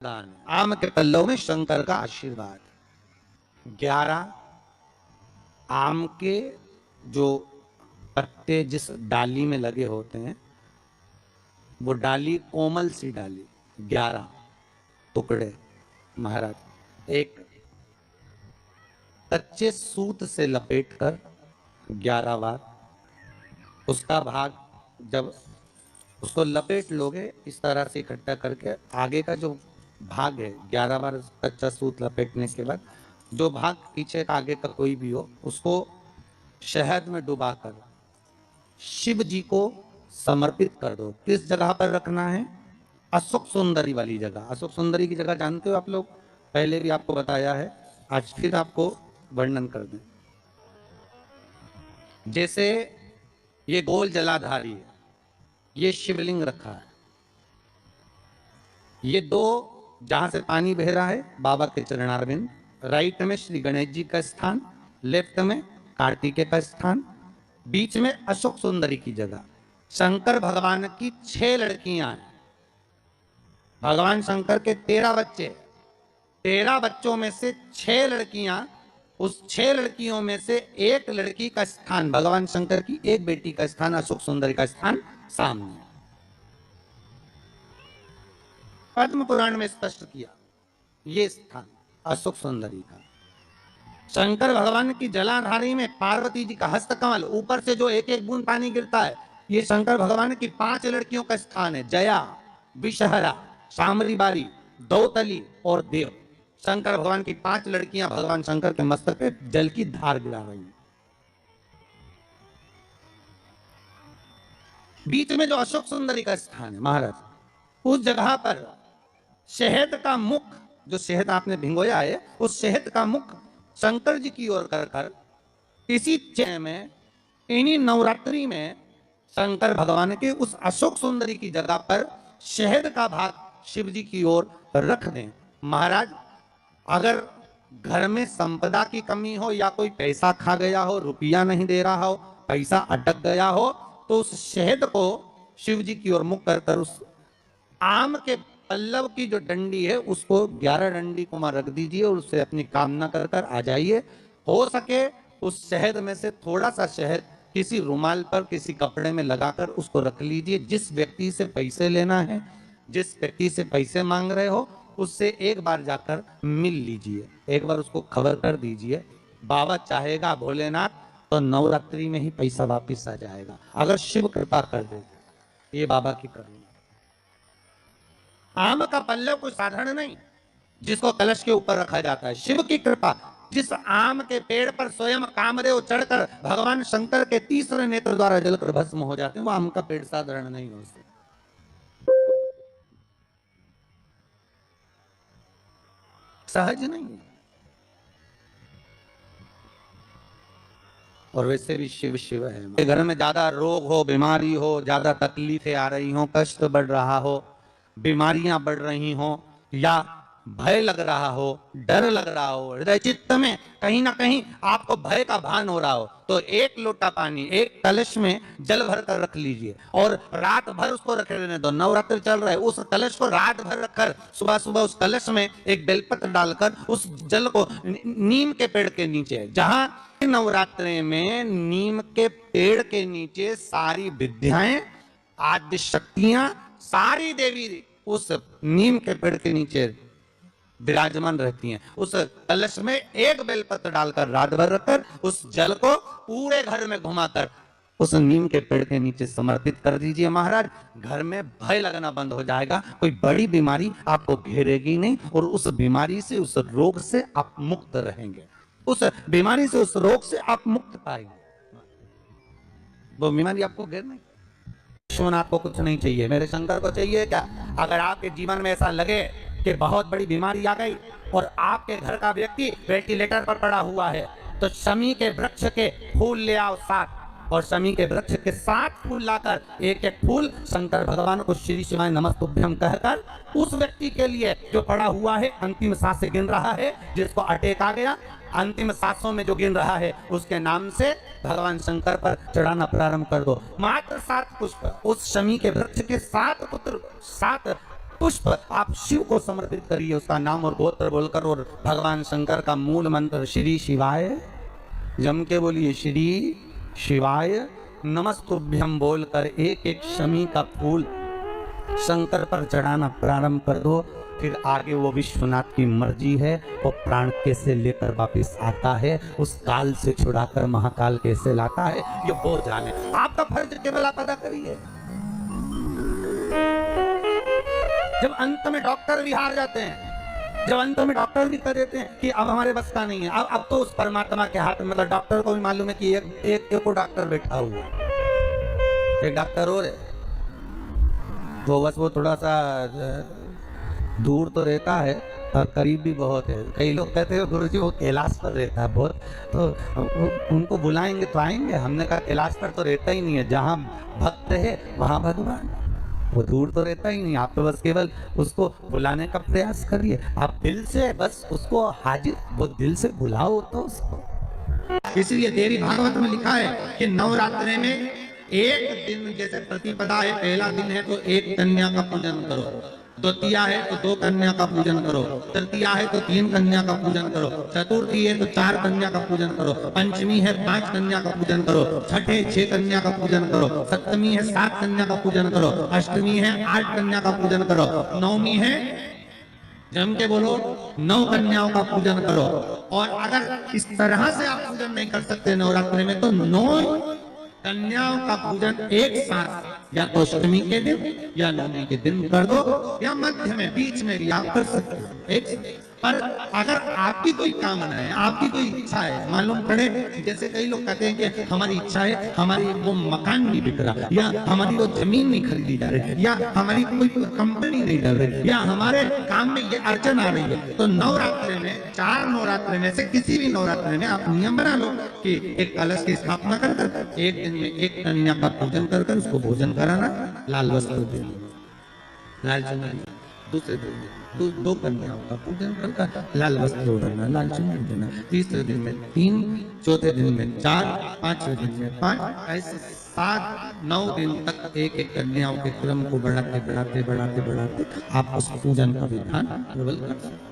दान। आम के पल्लव में शंकर का आशीर्वाद। 11 आम के जो पत्ते जिस डाली में लगे होते हैं, वो डाली कोमल सी डाली, 11 टुकड़े महाराज एक कच्चे सूत से लपेटकर 11 बार उसका भाग, जब उसको लपेट लोगे इस तरह से इकट्ठा करके, आगे का जो भाग है 11 बार कच्चा सूत लपेटने के बाद जो भाग पीछे का आगे का कोई भी हो, उसको शहद में डुबाकर शिव जी को समर्पित कर दो। किस जगह पर रखना है? अशोक सुंदरी वाली जगह। अशोक सुंदरी की जगह जानते हो आप लोग, पहले भी आपको बताया है, आज फिर आपको वर्णन कर दें। जैसे ये गोल जलाधारी है, ये शिवलिंग रखा है, ये दो जहां से पानी बह रहा है बाबा के चरणारविंद, राइट में श्री गणेश जी का स्थान, लेफ्ट में कार्तिकेय का स्थान, बीच में अशोक सुंदरी की जगह। शंकर भगवान की 6 लड़कियां हैं। भगवान शंकर के 13 बच्चे, 13 बच्चों में से 6 लड़कियां, उस 6 लड़कियों में से एक लड़की का स्थान, भगवान शंकर की एक बेटी का स्थान, अशोक सुंदरी का स्थान सामने। पद्म पुराण में स्पष्ट किया ये स्थान अशोक सुंदरी का। शंकर भगवान की जलाधारी में पार्वती जी का हस्तकमल, ऊपर से जो एक एक बूंद पानी गिरता है, ये शंकर भगवान की 5 लड़कियों का स्थान है, जया, विषहरा, शामरी बारी, दौतली और देव। शंकर भगवान की 5 लड़कियां भगवान शंकर के मस्तक पे जल की धार गिरा रही हैं। बीच में जो अशोक सुंदरी का स्थान है महाराज, उस जगह पर शहद का मुख, जो शहद आपने भिंगोया है, उस शहद का मुख शंकर जी की ओर कर कर इसी चय में, इन्हीं नवरात्रि में शंकर भगवान के उस अशोक सुंदरी की जगह पर शहद का भाग शिव जी की ओर रख दें। महाराज अगर घर में संपदा की कमी हो या कोई पैसा खा गया हो, रुपया नहीं दे रहा हो, पैसा अटक गया हो, तो उस शहद को शिव जी की ओर मुख कर कर उस आम के पल्लव की जो डंडी है उसको 11 डंडी को वहां रख दीजिए और उससे अपनी कामना कर कर आ जाइए। हो सके उस शहद में से थोड़ा सा शहद किसी रुमाल पर, किसी कपड़े में लगाकर उसको रख लीजिए। जिस व्यक्ति से पैसे लेना है, जिस व्यक्ति से पैसे मांग रहे हो, उससे एक बार जाकर मिल लीजिए, एक बार उसको खबर कर दीजिए। बाबा चाहेगा भोलेनाथ तो नवरात्रि में ही पैसा वापिस आ जाएगा, अगर शिव कृपा कर दे। ये बाबा की करुणा। आम का पल्लव कोई साधारण नहीं जिसको कलश के ऊपर रखा जाता है, शिव की कृपा। जिस आम के पेड़ पर स्वयं कामदेव चढ़कर भगवान शंकर के तीसरे नेत्र द्वारा जलकर भस्म हो जाते हैं, वो आम का पेड़ साधारण नहीं हो सकता, सहज नहीं है। और वैसे भी शिव शिव है। घर में ज्यादा रोग हो, बीमारी हो, ज्यादा तकलीफें आ रही हो, कष्ट बढ़ रहा हो, बीमारियां बढ़ रही हो, या भय लग रहा हो, डर लग रहा हो, हृदय चित्त में कहीं ना कहीं आपको भय का भान हो रहा हो, तो एक लोटा पानी एक कलश में जल भर कर रख लीजिए और रात भर उसको रखे रहने दो। नवरात्र चल रहा है, उस कलश को रात भर रखकर सुबह सुबह उस कलश में एक बेलपत्र डालकर उस जल को नीम के पेड़ के नीचे, जहां नवरात्रि में नीम के पेड़ के नीचे सारी विद्याएं, आद्य शक्तियां, सारी देवी उस नीम के पेड़ के नीचे विराजमान रहती हैं। उस कलश में एक बेलपत्र डालकर रात भर रखकर उस जल को पूरे घर में घुमाकर उस नीम के पेड़ के नीचे समर्पित कर दीजिए महाराज। घर में भय लगना बंद हो जाएगा, कोई बड़ी बीमारी आपको घेरेगी नहीं और उस बीमारी से, उस रोग से आप मुक्त रहेंगे। उस बीमारी से, उस रोग से आप मुक्त पाएंगे। वो बीमारी आपको घेर नहीं। विश्वनाथ को कुछ नहीं चाहिए, मेरे शंकर को चाहिए क्या? अगर आपके जीवन में ऐसा लगे कि बहुत बड़ी बीमारी आ गई और आपके घर का व्यक्ति वेंटिलेटर पर पड़ा हुआ है, तो शमी के वृक्ष के फूल ले आओ 7, और शमी के वृक्ष के 7 फूल लाकर एक एक फूल शंकर भगवान को श्री शिवाय नमस्तुभ्यं कहकर उस व्यक्ति के लिए जो पड़ा हुआ है, अंतिम सांस गिन रहा है, जिसको अटैक आ गया, अंतिम सांसों में जो गिन रहा है, उसके नाम से भगवान शंकर पर चढ़ाना प्रारंभ कर दो। मात्र 7 पुष्प, उस शमी के वृक्ष के 7 पुत्र, 7 पुष्प आप शिव को समर्पित करिए, उसका नाम और गोत्र बोलकर, और भगवान शंकर का मूल मंत्र श्री शिवाय जम के बोलिए, श्री शिवाय नमस्तुभ्यम बोलकर एक एक शमी का फूल शंकर पर चढ़ाना प्रारंभ कर दो। फिर आगे वो विश्वनाथ की मर्जी है, वो प्राण कैसे लेकर वापस आता है, उस काल से छुड़ाकर महाकाल कैसे लाता है, ये वो जाने। आपका फर्ज केवल आप अदा करिए। जब अंत में डॉक्टर भी हार जाते हैं, जब अंत में डॉक्टर भी कर देते हैं कि अब हमारे बस का नहीं है, अब तो उस परमात्मा के हाथ में, मतलब डॉक्टर को भी मालूम है कि एक को डॉक्टर बैठा हुआ, एक डॉक्टर और है, वो बस वो थोड़ा सा दूर तो रहता है और करीब भी बहुत है। कई लोग कहते हैं गुरुजी वो कैलाश पर रहता है बहुत, तो उनको बुलाएंगे तो आएंगे। हमने कहा कैलाश पर तो रहता ही नहीं है, जहाँ भक्त है वहाँ भगवान, वो दूर तो रहता ही नहीं। आप तो बस केवल उसको बुलाने का प्रयास करिए, आप दिल से बस उसको हाजिर, वो दिल से बुलाओ तो उसको। इसलिए देवी भागवत में लिखा है कि नवरात्रि में एक दिन, जैसे प्रतिपदा है, पहला दिन है तो एक कन्या का पूजन करो, द्वितीया है तो 2 कन्या का पूजन करो, तृतीया है तो 3 कन्या का पूजन करो, चतुर्थी है तो 4 कन्या का पूजन करो, पंचमी है 5 कन्या का पूजन करो, छठे 6 कन्या का पूजन करो, सप्तमी है 7 कन्या का पूजन करो, अष्टमी है 8 कन्या का पूजन करो, नवमी है जम के बोलो 9 कन्याओं का पूजन करो। और अगर इस तरह से आप पूजन नहीं कर सकते नवरात्रि में, तो 9 कन्याओं का पूजन एक साथ, या तो अष्टमी के दिन या नवमी के दिन कर दो, या मध्य में बीच में भी आप कर सकते हो एक। पर अगर आपकी कोई कामना है, आपकी कोई इच्छा है, मालूम पड़े, जैसे कई लोग कहते हैं कि हमारी इच्छा है, हमारी वो मकान नहीं बिक रहा, या हमारी वो जमीन नहीं खरीदी जा रही, या हमारी कोई कंपनी नहीं चल रही, या हमारे काम में ये अड़चन आ रही है, तो नवरात्रि में 4 नवरात्रि में से किसी भी नवरात्रि में आप नियम बना लो कि एक कलश की स्थापना कर एक दिन में एक कन्या का पूजन कर उसको भोजन कराना, लाल वस्त्र देना, लाल चुनरी, दूसरे दिन में 2 कन्याओं का पूजन कर लाल वस्त्र ओढ़ना, लाल चुनरी देना, तीसरे दिन में 3, चौथे दिन में 4, पांचवें दिन में 5, ऐसे 7-9 दिन तक एक एक कन्याओं के क्रम को बढ़ाते बढ़ाते बढ़ाते बढ़ाते आप उस पूजन का विधान प्रबल कर सकते।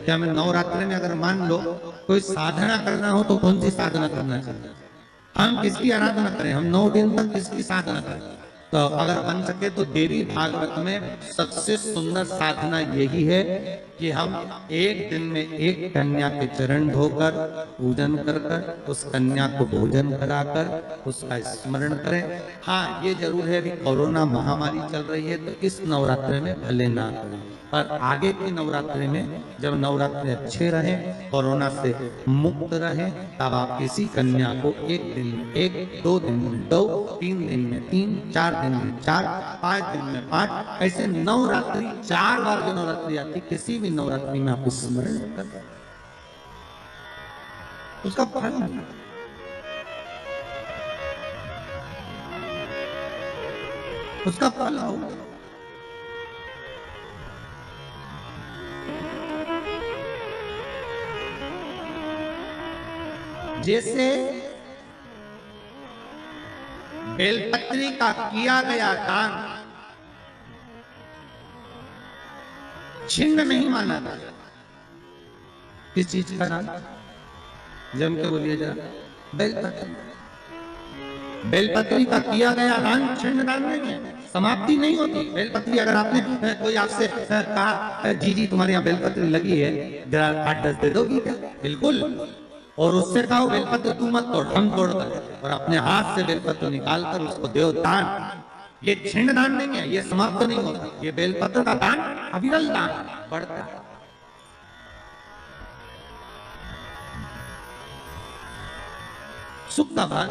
क्या मैं नवरात्रि में अगर मान लो कोई साधना करना हो तो कौन सी साधना करना चाहिए? हम किसकी आराधना करें? हम 9 दिन तक किसकी साधना करें? तो अगर बन सके तो देवी भागवत में सबसे सुंदर साधना यही है कि हम एक दिन में एक कन्या के चरण धोकर पूजन कर उस कन्या को भोजन कराकर उसका स्मरण करें। हाँ, ये जरूर है कि कोरोना महामारी चल रही है तो इस नवरात्रि में भले ना करें, पर आगे की नवरात्रि में जब नवरात्रि अच्छे रहे, कोरोना से मुक्त रहे, तब आप किसी कन्या को एक दिन में 1, 2 दिन में 2, 3 दिन में 3, 4 दिन में 4, 5 दिन में 5, ऐसे नवरात्रि 4 बार जो नवरात्रि आती, किसी भी नवरात्रि में आप स्मरण कर उसका फल उसका फल होगा। जैसे बेलपत्री का किया गया दान छिन्न नहीं माना था। किस चीज का दान? जम के बोलिए जरा। बेलपत्री, बेलपत्री का किया गया दान छिन्न दान नहीं है, समाप्ति नहीं होती। बेलपत्री अगर आपने कोई आपसे कहा जी तुम्हारे यहाँ बेलपत्री लगी है, जरा 8-10 दे दोगी क्या? बिल्कुल। और उससे कहो बेलपत्र तू मत तोड़, हम तोड़ कर, और अपने हाथ से बेलपत्र निकाल कर उसको दो दान। ये छिन्न दान नहीं है, ये समाप्त नहीं होता। ये बेलपत्र का दान अविरल दान बढ़ता है। सुख का भाग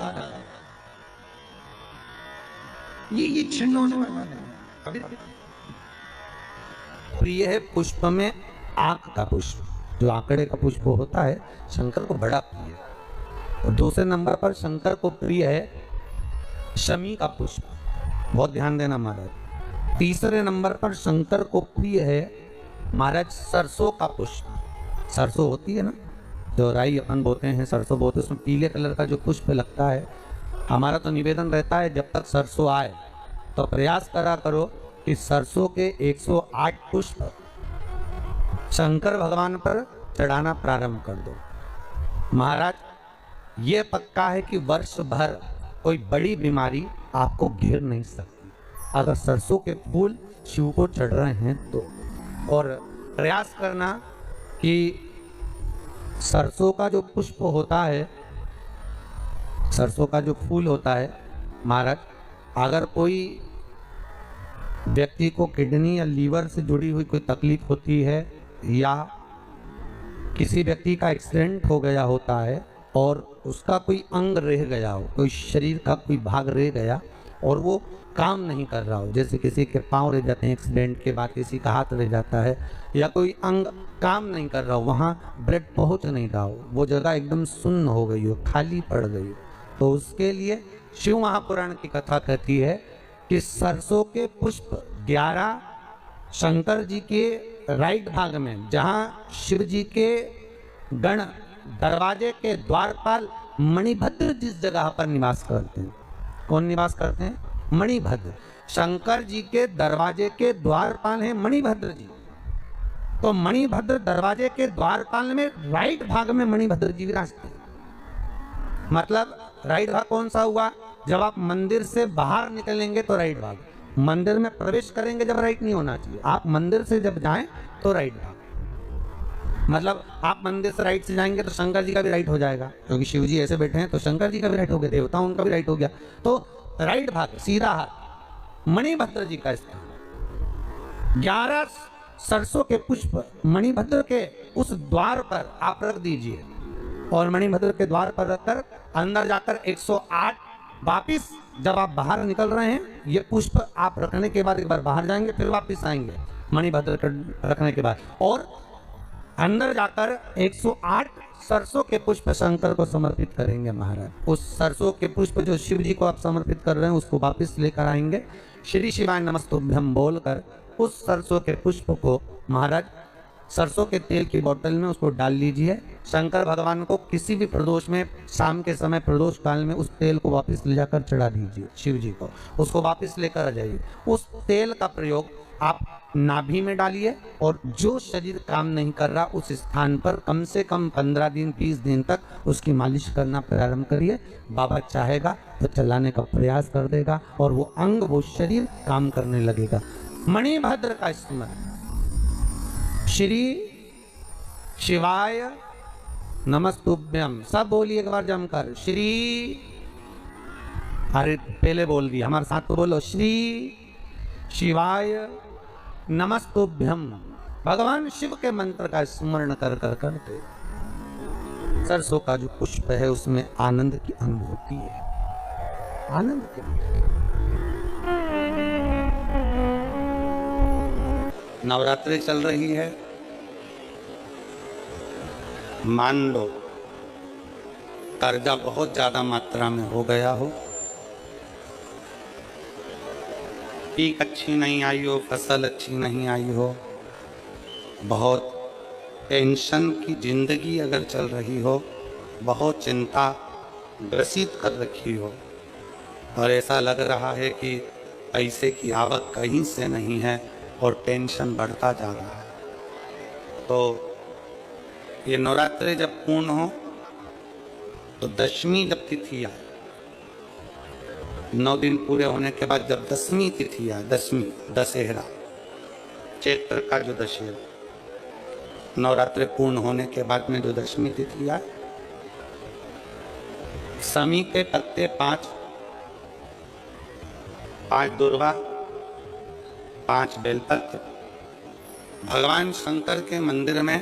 ये छिन्न होने वाला है। प्रिय है पुष्प में आंख का पुष्प, जो आंकड़े का पुष्प होता है, शंकर को बड़ा प्रिय है। और दूसरे नंबर पर शंकर को प्रिय है शमी का पुष्प, बहुत ध्यान देना महाराज। तीसरे नंबर पर शंकर को प्रिय है महाराज सरसों का पुष्प। सरसों होती है ना, जो राई अपन बोते हैं, सरसों बोते, उसमें पीले कलर का जो पुष्प लगता है। हमारा तो निवेदन रहता है जब तक सरसों आए तो प्रयास करा करो कि सरसों के 108 पुष्प शंकर भगवान पर चढ़ाना प्रारंभ कर दो। महाराज, ये पक्का है कि वर्ष भर कोई बड़ी बीमारी आपको घेर नहीं सकती अगर सरसों के फूल शिव को चढ़ रहे हैं तो। और प्रयास करना कि सरसों का जो पुष्प होता है, सरसों का जो फूल होता है महाराज, अगर कोई व्यक्ति को किडनी या लीवर से जुड़ी हुई कोई तकलीफ होती है या किसी व्यक्ति का एक्सीडेंट हो गया होता है और उसका कोई अंग रह गया हो, कोई शरीर का कोई भाग रह गया और वो काम नहीं कर रहा हो, जैसे किसी के पांव रह जाते हैं एक्सीडेंट के बाद, किसी का हाथ रह जाता है या कोई अंग काम नहीं कर रहा हो, वहाँ ब्लड पहुँच नहीं रहा हो, वो जगह एकदम सुन्न हो गई हो, खाली पड़ गई हो, तो उसके लिए शिव महापुराण की कथा कहती है कि सरसों के पुष्प 11 शंकर जी के राइट भाग में, जहाँ शिव जी के गण दरवाजे के द्वारपाल मणिभद्र जिस जगह पर निवास करते हैं, कौन निवास करते हैं? मणिभद्र। शंकर जी के दरवाजे के द्वारपाल हैं मणिभद्र जी। तो मणिभद्र दरवाजे के द्वारपाल में राइट भाग में मणिभद्र जी विराजते हैं। मतलब राइट भाग कौन सा हुआ? जब आप मंदिर से बाहर निकलेंगे तो राइट भाग, मंदिर में प्रवेश करेंगे जब राइट नहीं होना चाहिए, आप मंदिर से जब जाएं तो राइट भाग। मतलब आप मंदिर से राइट से जाएंगे तो शंकर जी का भी राइट हो जाएगा, क्योंकि शिव जी ऐसे बैठे हैं तो शंकर जी का भी राइट हो गया, देवता उनका भी राइट हो गया, तो राइट भाग सीधा हाथ मणिभद्र जी का स्थान। 11 सरसों के पुष्प मणिभद्र के उस द्वार पर आप रख दीजिए और मणिभद्र के द्वार पर रखकर अंदर जाकर 108 वापिस जब आप बाहर निकल रहे हैं, ये पुष्प आप रखने के बाद एक बार बाहर जाएंगे, फिर वापिस आएंगे मणिभद्र रखने के बाद, और अंदर जाकर 108 सरसों के पुष्प शंकर को समर्पित करेंगे महाराज। उस सरसों के पुष्प जो शिव जी को आप समर्पित कर रहे हैं उसको वापस लेकर आएंगे, श्री शिवाय नमस्तुभ्यं बोलकर उस सरसों के पुष्प को महाराज सरसों के तेल की बोतल में उसको डाल लीजिए। शंकर भगवान को किसी भी प्रदोष में, शाम के समय प्रदोष काल में उस तेल को वापस ले जाकर चढ़ा दीजिए शिव जी को, उसको वापस लेकर आ जाइए। उस तेल का प्रयोग आप नाभि में डालिए और जो शरीर काम नहीं कर रहा उस स्थान पर कम से कम 15 दिन 20 दिन तक उसकी मालिश करना प्रारंभ करिए। बाबा चाहेगा तो चलाने का प्रयास कर देगा और वो अंग, वो शरीर काम करने लगेगा। मणिभद्र का स्मरण, श्री शिवाय नमस्तुभ्यम, सब बोलिए एक बार जमकर, श्री, अरे पहले बोल दिया, हमारे साथ तो बोलो, श्री शिवाय नमस्तुभ्यम। भगवान शिव के मंत्र का स्मरण कर कर करते सरसों का जो पुष्प है उसमें आनंद की अनुभूति है, आनंद की। नवरात्रि चल रही है, मान लो कर्जा बहुत ज्यादा मात्रा में हो गया हो, पीक अच्छी नहीं आई हो, फसल अच्छी नहीं आई हो, बहुत टेंशन की जिंदगी अगर चल रही हो, बहुत चिंता ग्रसित कर रखी हो और ऐसा लग रहा है कि पैसे की आवक कहीं से नहीं है और टेंशन बढ़ता जा रहा है, तो ये नवरात्रि जब पूर्ण हो तो दशमी जब तिथि आए, 9 दिन पूरे होने के बाद जब दसवीं तिथि आए, दसवीं दशहरा, चैत्र का जो दशहरा, नवरात्रि पूर्ण होने के बाद में जो दशमी तिथि आए, समी के पत्ते 5 दुर्वा, 5 बेलपत्र भगवान शंकर के मंदिर में